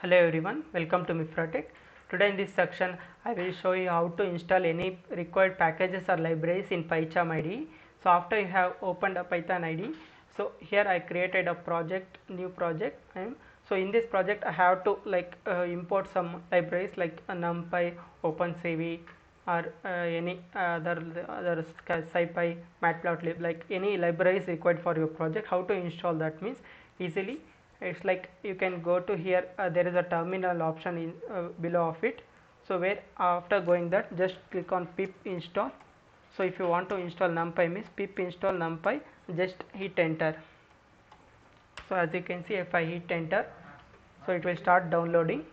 Hello everyone, welcome to Mifratech. Today in this section I will show you how to install any required packages or libraries in PyCharm IDE. So after you have opened a Python IDE, so here I created a project, new project. So in this project I have to import some libraries like NumPy, OpenCV, or any other SciPy, Matplotlib, like any libraries required for your project. How to install that means easily. It's like you can go to here, there is a terminal option in below of it. So where after going that, just click on pip install. So if you want to install numpy means pip install numpy, just hit enter. So as you can see, if I hit enter, so it will start downloading.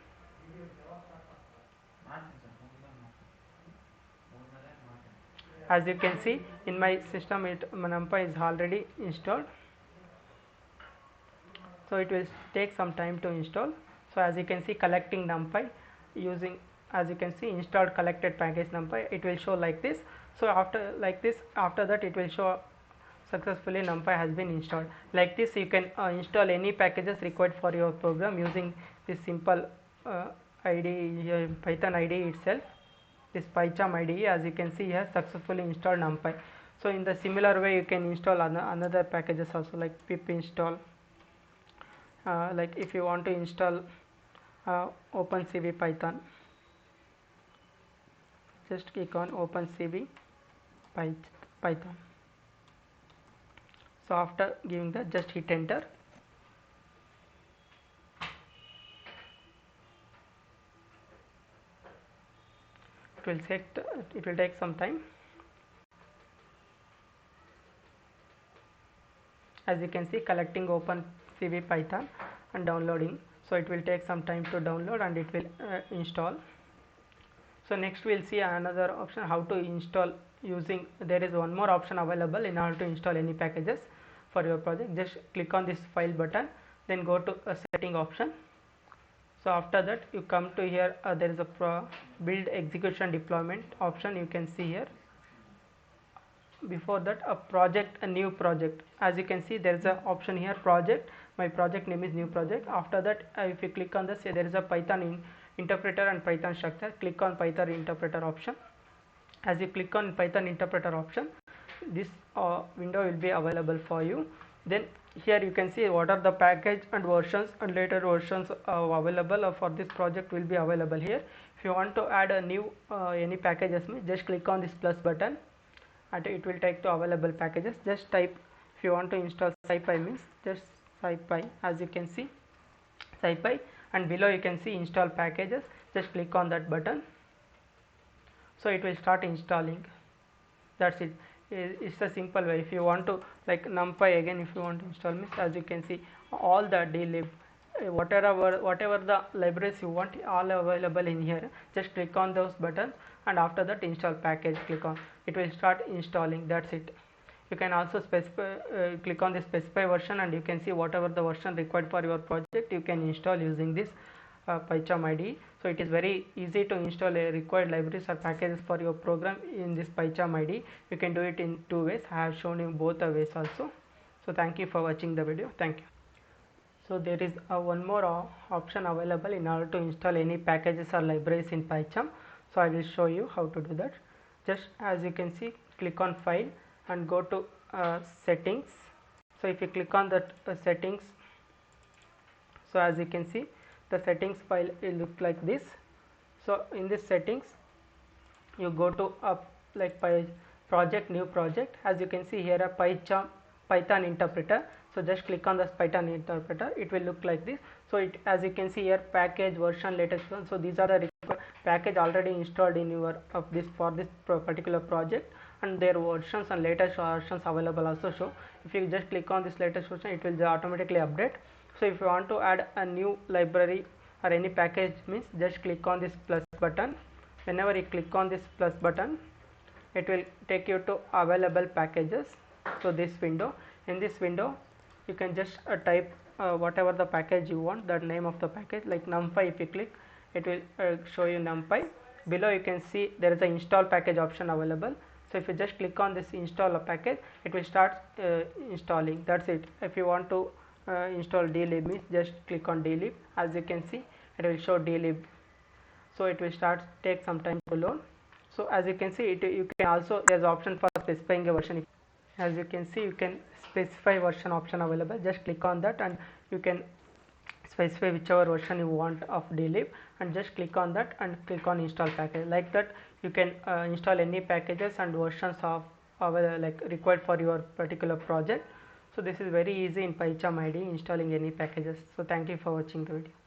As you can see in my system, numpy is already installed. So it will take some time to install. So as you can see, collecting numpy using, as you can see, installed collected package numpy, it will show like this. So after that it will show successfully numpy has been installed. Like this you can install any packages required for your program using this simple IDE, Python IDE itself. This PyCharm IDE, as you can see, has successfully installed numpy. So in the similar way you can install another packages also, like pip install. Like if you want to install OpenCV Python, just click on OpenCV Python. So after giving that, just hit enter. It will take some time. As you can see, collecting OpenCV Python and downloading. So it will take some time to download and it will install. So next we'll see another option, how to install using, there is one more option available in order to install any packages for your project. Just click on this file button, then go to a setting option. So after that you come to here, there is a build execution deployment option, you can see here. Before that, a new project. As you can see, there is a option here, project. My project name is new project. After that, if you click on this, there is a Python interpreter and Python structure. Click on Python interpreter option. As you click on Python interpreter option, this window will be available for you. Then here you can see what are the package and versions and later versions available for this project will be available here. If you want to add a new any packages, just click on this plus button and it will take to available packages. Just type, if you want to install SciPy means just SciPy, as you can see SciPy, and below you can see install packages. Just click on that button, so it will start installing. That's it. It's a simple way. If you want to, like numpy again, if you want to install means, as you can see, all the dlib, whatever the libraries you want, all available in here. Just click on those buttons and after that install package, click on, it will start installing. That's it. You can also specify, click on the specify version and you can see whatever the version required for your project you can install using this PyCharm IDE. So it is very easy to install a required libraries or packages for your program in this PyCharm IDE. You can do it in two ways. I have shown you both the ways also. So thank you for watching the video. Thank you. So there is one more option available in order to install any packages or libraries in PyCharm. So I will show you how to do that. Just as you can see, click on file and go to settings. So if you click on that settings, so as you can see, the settings file will look like this. So in this settings you go to project, new project. As you can see here, a PyCharm Python interpreter. So just click on this Python interpreter, it will look like this. So it, as you can see here, package, version, latest one. So these are the package already installed in your for this particular project, and their versions and latest versions available also show. If you just click on this latest version, it will automatically update. So if you want to add a new library or any package means, just click on this plus button. Whenever you click on this plus button, it will take you to available packages. So this window, in this window you can just type whatever the package you want, the name of the package, like numpy. If you click, it will show you numpy. Below you can see there is an install package option available. So if you just click on this install a package, it will start installing. That's it. If you want to install dlib means, just click on dlib. As you can see, it will show dlib. So it will start take some time to load. So as you can see, you can also, there's option for specifying a version. As you can see, you can specify version option available. Just click on that and you can specify whichever version you want of dlib, and just click on that and click on install package. Like that you can install any packages and versions of like required for your particular project. So this is very easy in PyCharm IDE installing any packages. So thank you for watching the video.